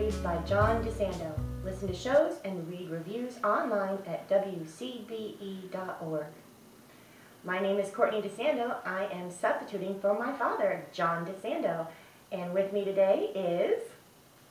produced by John DeSando. Listen to shows and read reviews online at wcbe.org. My name is Courtney DeSando. I am substituting for my father, John DeSando. And with me today is...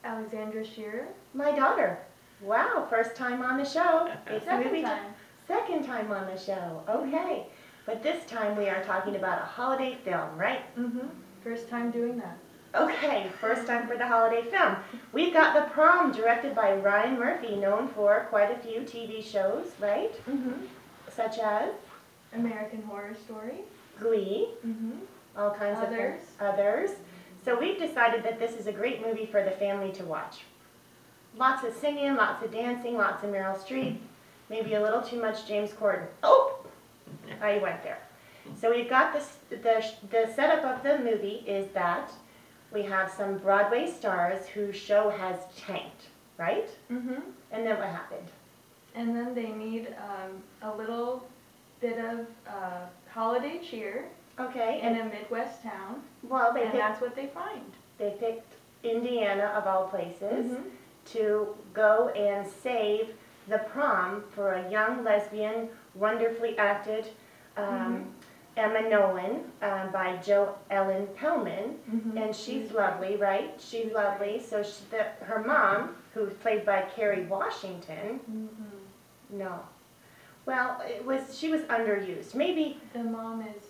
Alexandra Shearer. My daughter. Wow, first time on the show. It's Second time. Second time on the show. Okay. But this time we are talking about a holiday film, right? Mm-hmm. First time doing that. Okay, first time for the holiday film. We've got The Prom, directed by Ryan Murphy, known for quite a few TV shows, right? Mm-hmm. Such as American Horror Story. Glee, Mm-hmm. all kinds of others. So we've decided that this is a great movie for the family to watch. Lots of singing, lots of dancing, lots of Meryl Streep, maybe a little too much James Corden. Oh, I went there. So we've got this. The setup of the movie is that we have some Broadway stars whose show has tanked, right? Mm-hmm. And then what happened? And then they need a little bit of holiday cheer. Okay. In a Midwest town. Well, that's what they find. They picked Indiana, of all places, Mm-hmm. to go and save the prom for a young lesbian, wonderfully acted Emma Nolan by Jo Ellen Pellman. Mm-hmm. And she's lovely, right? She's lovely. So her mom, who's played by Kerry Washington, Mm-hmm. no. Well, she was underused. Maybe the mom is,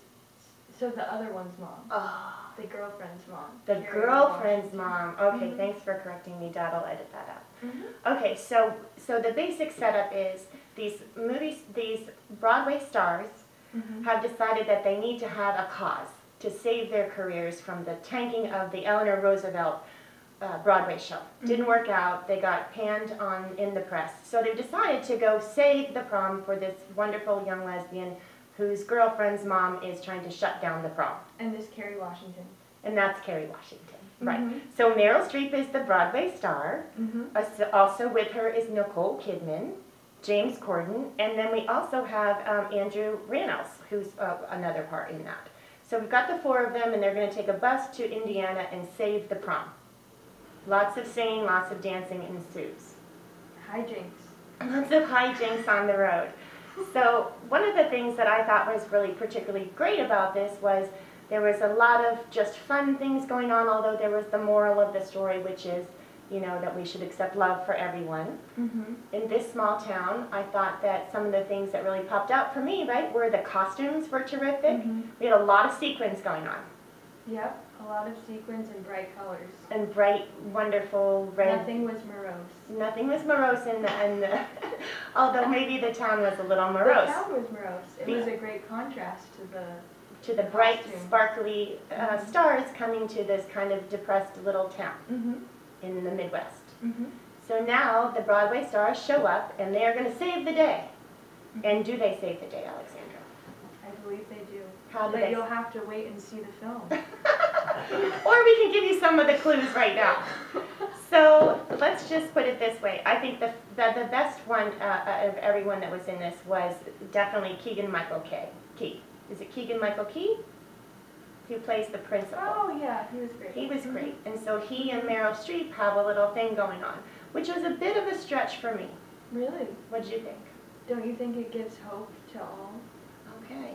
so the other one's mom. Oh, the girlfriend's mom. the Kerry girlfriend's Washington. mom. Okay, Mm-hmm. thanks for correcting me, Dad. I'll edit that out. Mm-hmm. Okay, so the basic setup is these Broadway stars Mm-hmm. have decided that they need to have a cause to save their careers from the tanking of the Eleanor Roosevelt Broadway show. Didn't work out. They got panned in the press. So they decided to go save the prom for this wonderful young lesbian whose girlfriend's mom is trying to shut down the prom. And this Kerry Washington. And that's Kerry Washington. Right. Mm-hmm. So Meryl Streep is the Broadway star. Mm-hmm. Also with her is Nicole Kidman, James Corden, and then we also have Andrew Rannells, who's another part in that. So we've got the four of them, and they're going to take a bus to Indiana and save the prom. Lots of singing, lots of dancing ensues. Hijinks. Lots of hijinks on the road. So one of the things that I thought was really particularly great about this was there was a lot of just fun things going on, although there was the moral of the story, which is, you know, that we should accept love for everyone. Mm-hmm. In this small town, I thought that some of the things that really popped out for me, right, were the costumes were terrific. Mm-hmm. We had a lot of sequins going on. Yep, a lot of sequins and bright colors. And bright, wonderful red. Nothing was morose. Nothing was morose in the although maybe the town was a little morose. The town was morose. It was a great contrast to the bright, costume. sparkly stars coming to this kind of depressed little town Mm-hmm. in the Midwest. Mm-hmm. So now the Broadway stars show up and they are going to save the day. Mm-hmm. And do they save the day, Alexandra? I believe they do. How do but they? You'll have to wait and see the film. Or we can give you some of the clues right now. So let's just put it this way. I think the best one of everyone that was in this was definitely Keegan-Michael Key. Is it Keegan-Michael Key? Who plays the principal. Oh yeah, he was great. He was great. And so he and Meryl Streep have a little thing going on, which was a bit of a stretch for me. Really? What did you think? Don't you think it gives hope to all? Okay.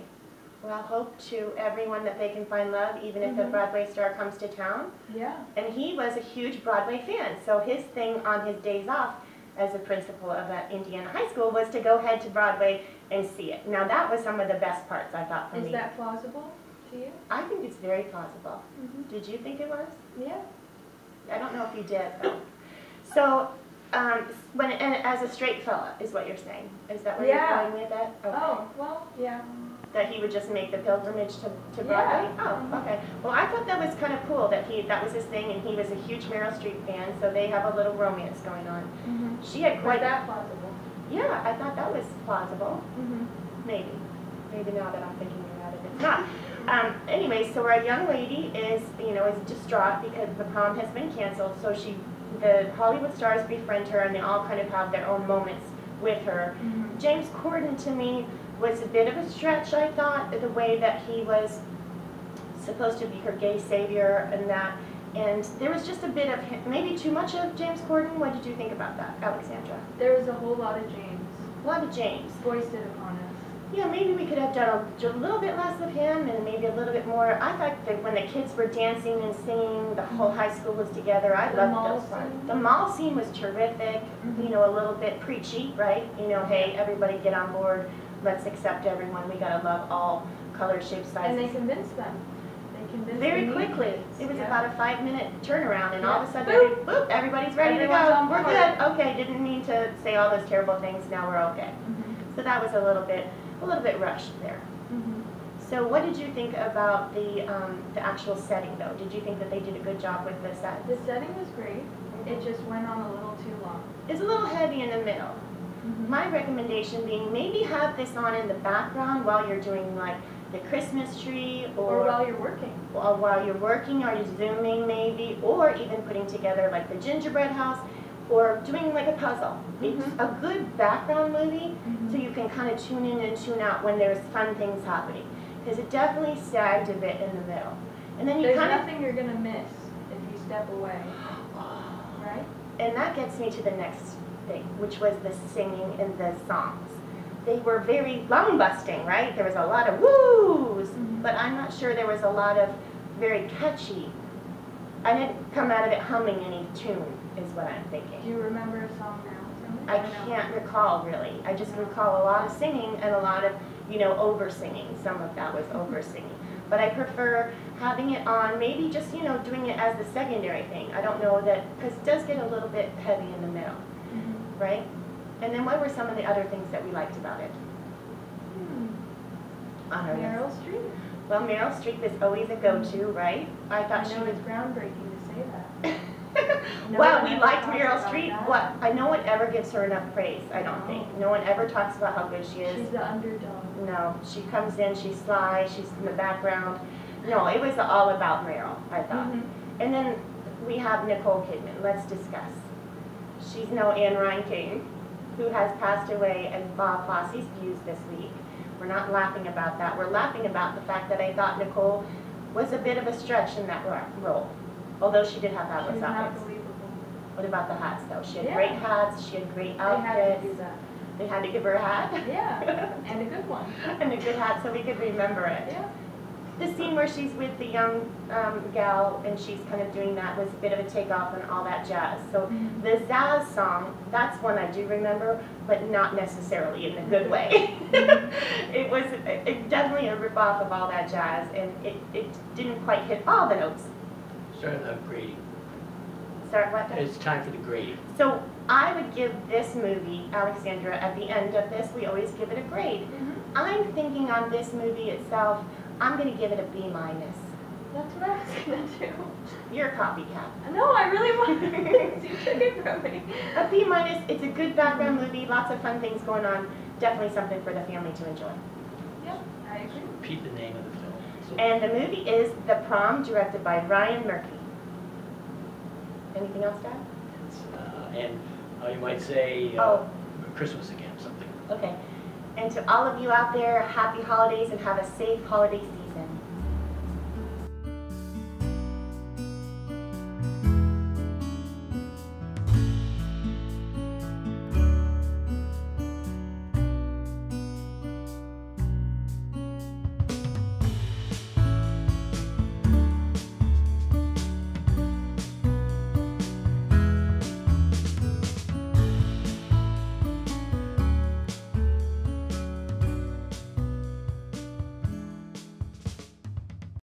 Well, hope to everyone that they can find love, even if the Broadway star comes to town. Yeah. And he was a huge Broadway fan, so his thing on his days off as a principal of that Indiana high school was to go head to Broadway and see it. Now that was some of the best parts, I thought, for me. Is that plausible to you? I think it's very plausible. Mm-hmm. Did you think it was? Yeah. I don't know if you did, though. So, as a straight fella, is what you're saying. Is that where you're going with it? Okay. Oh, well, yeah. That he would just make the pilgrimage to Broadway? Yeah. Oh, okay. Well, I thought that was kind of cool that that was his thing, and he was a huge Meryl Streep fan, so they have a little romance going on. Mm-hmm. She had quite... Was that plausible? Yeah, I thought that was plausible. Mm-hmm. Maybe. Maybe now that I'm thinking about it, it's not. Anyway, so our young lady is distraught because the prom has been canceled, so the Hollywood stars befriend her, and they all kind of have their own moments with her. Mm-hmm. James Corden, to me, was a bit of a stretch, I thought, the way that he was supposed to be her gay savior, and that And there was just a bit of him, maybe too much of James Corden. What did you think about that, Alexandra? There was a whole lot of James A lot of James. foisted upon us. Yeah, maybe we could have done a little bit less of him and maybe a little bit more. I thought that when the kids were dancing and singing, the whole high school was together. I The loved mall those parts. scene? The mall scene was terrific. You know, a little bit preachy, right? You know, hey, everybody get on board. Let's accept everyone. We gotta love all colors, shapes, And they sizes. convinced them. They convinced Very the quickly. meetings. It was Yeah. about a 5-minute turnaround, and all of a sudden, Boop. boop, everybody's ready Everyone's to on go. We're board. good. Okay, didn't mean to say all those terrible things. Now we're okay. So that was a little bit rushed there. So what did you think about the actual setting, though? Did you think that they did a good job with the set? The setting was great. It just went on a little too long. It's a little heavy in the middle. My recommendation being maybe have this on in the background while you're doing like the Christmas tree Or while you're working. while you're working, or you're zooming maybe, or even putting together like the gingerbread house, or doing like a puzzle. It's a good background movie, so you can kind of tune in and tune out when there's fun things happening. Because it definitely sagged a bit in the middle. And then you There's kind of, nothing you're going to miss if you step away. Right? and that gets me to the next thing, which was the singing and the songs. They were very lung-busting, right? There was a lot of woos, but I'm not sure there was a lot of very catchy. I didn't come out of it humming any tune, is what I'm thinking. Do you remember a song now? From it? I Or no? can't recall really. I just recall a lot of singing and a lot of, you know, over singing. Some of that was over singing. But I prefer having it on, maybe just, you know, doing it as the secondary thing. I don't know that, because it does get a little bit heavy in the middle, right? And then what were some of the other things that we liked about it? On our list? Meryl Streep. Well, Meryl Streep is always a go-to, right? I I thought she know was. it's groundbreaking to say that. No Well, one we ever liked talks Meryl about Streep. that. No one ever gives her enough praise, I don't think. No one ever talks about how good she is. She's the underdog. No, she comes in, she's sly, she's in the background. No, it was all about Meryl, I thought. And then we have Nicole Kidman. Let's discuss. She's no Anne Reinking, who has passed away in Bob Fosse's views this week. We're not laughing about that. We're laughing about the fact that I thought Nicole was a bit of a stretch in that role, although she did have She's fabulous not outfits. believable. What about the hats, though? She had Yeah. great hats, she had great They had to outfits. do that. They had to give her a hat. Yeah, and a good one. And a good hat so we could remember it. Yeah. The scene where she's with the young gal and she's kind of doing that was a bit of a takeoff and all that jazz. So the Zaz song, that's one I do remember, but not necessarily in a good way. It was definitely a rip-off of all that jazz, and it didn't quite hit all the notes. Start grading. Start what? It's time for the grading. So I would give this movie, Alexandra, at the end of this, we always give it a grade. I'm thinking on this movie itself, I'm going to give it a B-. That's what I was going to do. You're a copycat. No, I really want you took it from me. A B-. It's a good background movie, lots of fun things going on, definitely something for the family to enjoy. Yep, I agree. Repeat the name of the film. So, And the movie is The Prom, directed by Ryan Murphy. Anything else, Dad? and you might say Oh. Christmas again, something. Okay. And to all of you out there, happy holidays and have a safe holiday season.